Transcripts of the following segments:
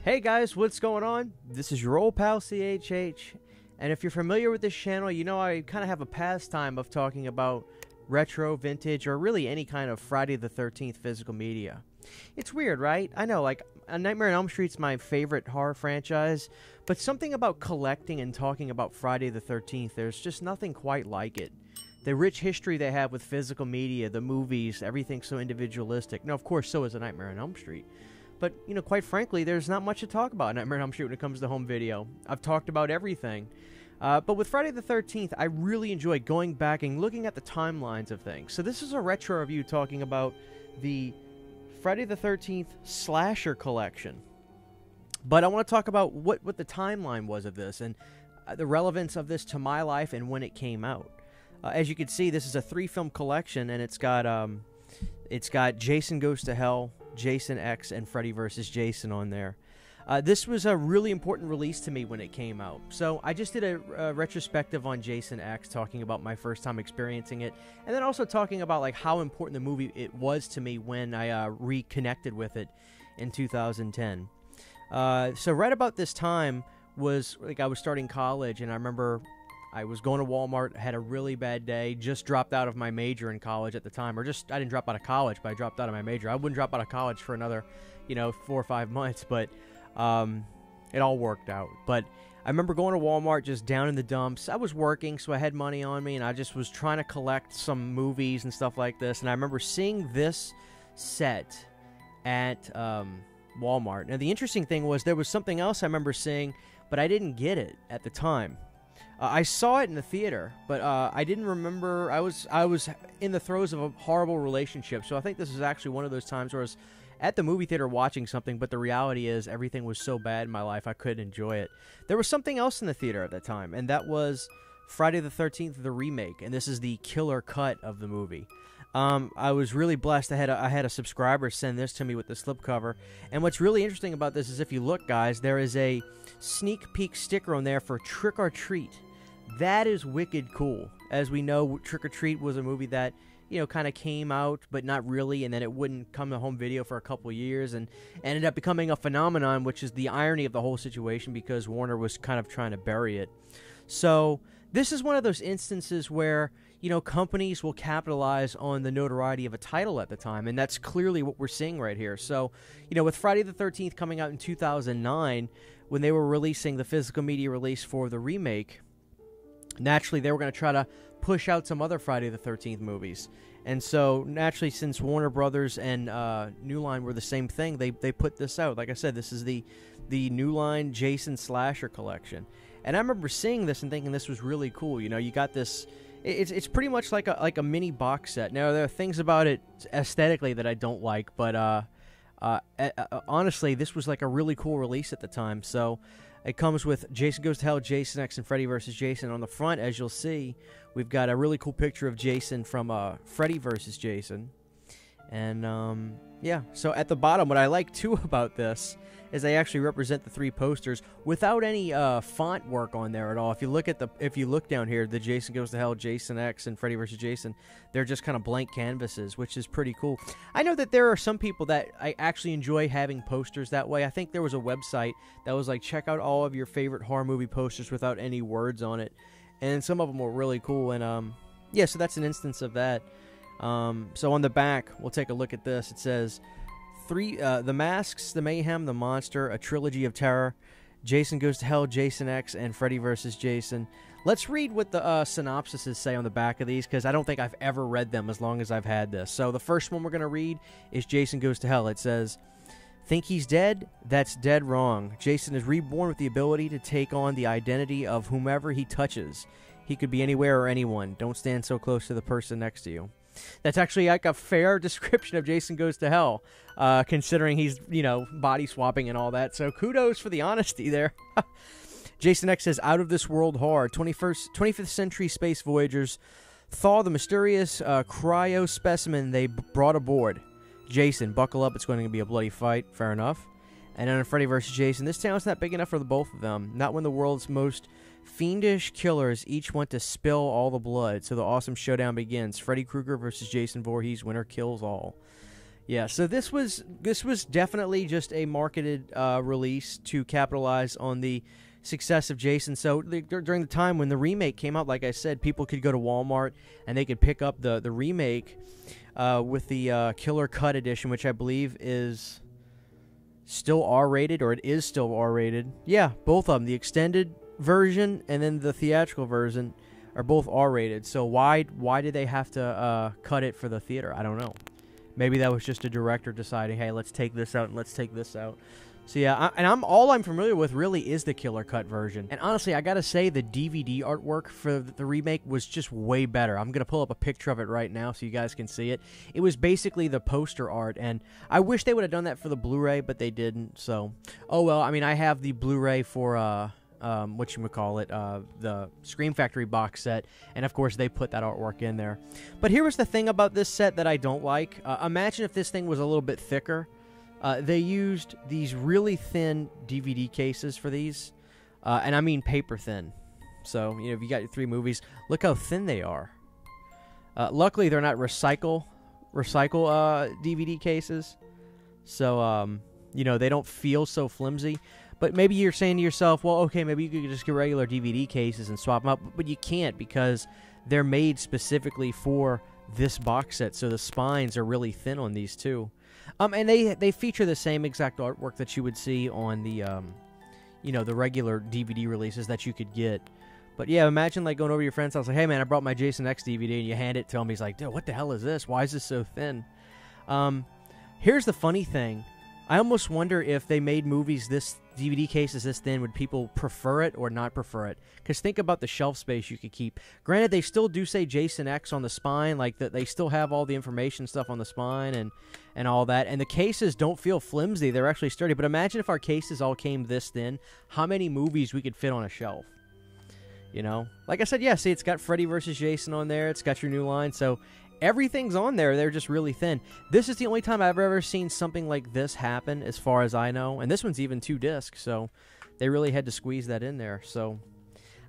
Hey guys, what's going on? This is your old pal CHH, and if you're familiar with this channel, you know I kind of have a pastime of talking about retro, vintage, or really any kind of Friday the 13th physical media. It's weird, right? I know, like, A Nightmare on Elm Street's my favorite horror franchise, but something about collecting and talking about Friday the 13th, there's just nothing quite like it. The rich history they have with physical media, the movies, everything's so individualistic. Now, of course, so is A Nightmare on Elm Street. But, you know, quite frankly, there's not much to talk about in Nightmare on Elm Street when it comes to home video. I've talked about everything. But with Friday the 13th, I really enjoy going back and looking at the timelines of things. So this is a retro review talking about the Friday the 13th slasher collection. But I want to talk about what the timeline was of this and the relevance of this to my life and when it came out. As you can see, this is a 3-film collection, and it's got Jason Goes to Hell, Jason X, and Freddy vs. Jason on there. This was a really important release to me when it came out. So I just did a retrospective on Jason X, talking about my first time experiencing it, and then also talking about like how important the movie it was to me when I reconnected with it in 2010. So right about this time was like I was starting college, and I remember I was going to Walmart, had a really bad day, just dropped out of my major in college at the time, or just, I didn't drop out of college, but I dropped out of my major. I wouldn't drop out of college for another, 4 or 5 months, but it all worked out. But I remember going to Walmart, just down in the dumps. I was working, so I had money on me, and I just was trying to collect some movies and stuff like this, and I remember seeing this set at Walmart. Now, the interesting thing was there was something else I remember seeing, but I didn't get it at the time. I saw it in the theater, but I didn't remember. I was in the throes of a horrible relationship, so I think this is actually one of those times where I was at the movie theater watching something, but the reality is everything was so bad in my life I couldn't enjoy it. There was something else in the theater at that time, and that was Friday the 13th, the remake, and this is the killer cut of the movie. I was really blessed. I had a subscriber send this to me with the slipcover, and what's really interesting about this is if you look, guys, there is a sneak peek sticker on there for Trick or Treat. That is wicked cool. As we know, Trick or Treat was a movie that, kind of came out, but not really, and then it wouldn't come to home video for a couple years, and ended up becoming a phenomenon, which is the irony of the whole situation because Warner was kind of trying to bury it. So this is one of those instances where, companies will capitalize on the notoriety of a title at the time, and that's clearly what we're seeing right here. So, with Friday the 13th coming out in 2009, when they were releasing the physical media release for the remake, naturally they were going to try to push out some other Friday the 13th movies. And so, naturally, since Warner Brothers and New Line were the same thing, they put this out. Like I said, this is the New Line Jason Slasher collection. And I remember seeing this and thinking this was really cool. You got this. It's pretty much like a mini box set. Now, there are things about it aesthetically that I don't like, but honestly, this was like a really cool release at the time. So it comes with Jason Goes to Hell, Jason X, and Freddy vs. Jason. On the front, as you'll see, we've got a really cool picture of Jason from Freddy vs. Jason. And, yeah, so at the bottom, what I like, too, about this is they actually represent the 3 posters without any font work on there at all. If you look down here, the Jason Goes to Hell, Jason X, and Freddy vs. Jason, they're just kind of blank canvases, which is pretty cool. I know that there are some people that I actually enjoy having posters that way. I think there was a website that was like, check out all of your favorite horror movie posters without any words on it, and some of them were really cool. And yeah, so that's an instance of that. So on the back, we'll take a look at this. It says, The Masks, The Mayhem, The Monster, A Trilogy of Terror, Jason Goes to Hell, Jason X, and Freddy vs. Jason. Let's read what the synopsises say on the back of these, because I don't think I've ever read them as long as I've had this. So the first one we're going to read is Jason Goes to Hell. It says, think he's dead? That's dead wrong. Jason is reborn with the ability to take on the identity of whomever he touches. He could be anywhere or anyone. Don't stand so close to the person next to you. That's actually like a fair description of Jason Goes to Hell, considering he's, body swapping and all that. So kudos for the honesty there. Jason X says, out of this world horror, 25th century space voyagers thaw the mysterious cryo specimen they brought aboard. Jason, buckle up, it's going to be a bloody fight. Fair enough. And then Freddy vs. Jason, this town's not big enough for the both of them. Not when the world's most fiendish killers each want to spill all the blood, so the awesome showdown begins. Freddy Krueger versus Jason Voorhees, winner kills all. Yeah, so this was definitely just a marketed release to capitalize on the success of Jason. So during the time when the remake came out, like I said, people could go to Walmart and they could pick up the remake with the Killer Cut edition, which I believe is still R-rated, or it is still R-rated. Yeah, both of them. The extended version and then the theatrical version are both R-rated. So why did they have to cut it for the theater? I don't know. Maybe that was just a director deciding, hey, let's take this out and let's take this out. So yeah, all I'm familiar with really is the Killer Cut version. And honestly, I gotta say the DVD artwork for the remake was just way better. I'm gonna pull up a picture of it right now so you guys can see it. It was basically the poster art, and I wish they would have done that for the Blu-ray, but they didn't. So, oh well. I mean, I have the Blu-ray for the Scream Factory box set, and of course they put that artwork in there. But here was the thing about this set that I don't like. Imagine if this thing was a little bit thicker. They used these really thin DVD cases for these, and I mean paper thin. So, you know, if you got your 3 movies, look how thin they are. Luckily, they're not recycle DVD cases, so you know, they don't feel so flimsy. But maybe you're saying to yourself, well, okay, maybe you could just get regular DVD cases and swap them out, but you can't because they're made specifically for this box set, so the spines are really thin on these too. And they feature the same exact artwork that you would see on the, you know, the regular DVD releases that you could get. But yeah, imagine like going over to your friend's house, like, hey man, I brought my Jason X DVD, and you hand it to him. He's like, dude, what the hell is this? Why is this so thin? Here's the funny thing. I almost wonder if they made movies this DVD cases this thin, would people prefer it or not prefer it? Because think about the shelf space you could keep. Granted, they still do say Jason X on the spine, like that they still have all the information stuff on the spine and all that. And the cases don't feel flimsy; they're actually sturdy. But imagine if our cases all came this thin, how many movies we could fit on a shelf? You know, like I said, yeah. See, it's got Freddy versus Jason on there. It's got your new line, so everything's on there. They're just really thin. This is the only time I've ever seen something like this happen, as far as I know. And this one's even 2 discs, so they really had to squeeze that in there. So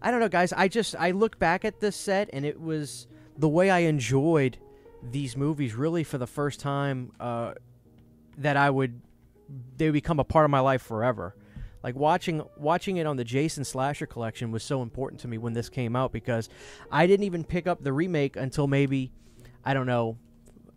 I don't know, guys. I look back at this set, and it was the way I enjoyed these movies really for the first time that they would become a part of my life forever. Like watching it on the Jason Slasher collection was so important to me when this came out, because I didn't even pick up the remake until maybe, I don't know,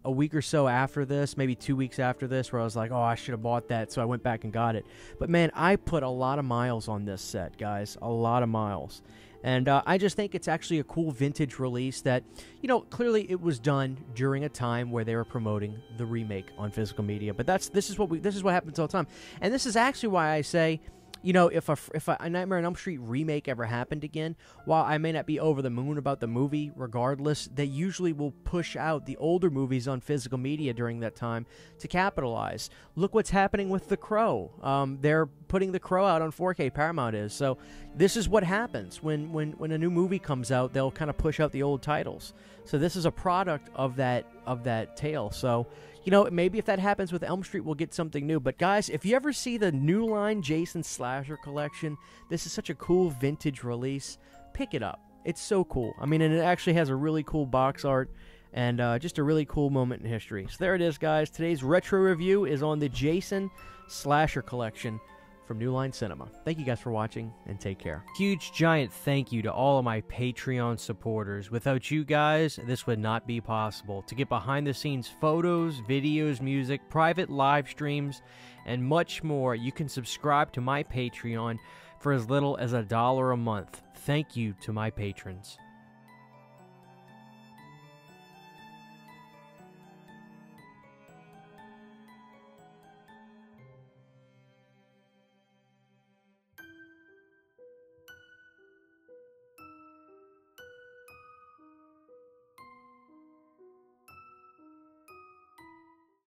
a week or so after this, maybe 2 weeks after this, where I was like, oh, I should have bought that, so I went back and got it. But man, I put a lot of miles on this set, guys, a lot of miles. And I just think it's actually a cool vintage release that, you know, clearly it was done during a time where they were promoting the remake on physical media. But this is what happens all the time. And this is actually why I say, you know, if a Nightmare on Elm Street remake ever happened again, while I may not be over the moon about the movie, regardless, they usually will push out the older movies on physical media during that time to capitalize. Look what's happening with The Crow. They're putting The Crow out on 4K, Paramount is. So this is what happens when a new movie comes out. They'll kind of push out the old titles. So this is a product of that tale. So, you know, maybe if that happens with Elm Street, we'll get something new. But guys, if you ever see the New Line Jason Slasher collection, this is such a cool vintage release. Pick it up. It's so cool. I mean, and it actually has a really cool box art and just a really cool moment in history. So there it is, guys. Today's retro review is on the Jason Slasher collection from New Line Cinema. Thank you guys for watching, and take care. Huge, giant thank you to all of my Patreon supporters. Without you guys, this would not be possible. To get behind-the-scenes photos, videos, music, private live streams, and much more, you can subscribe to my Patreon for as little as $1 a month. Thank you to my patrons.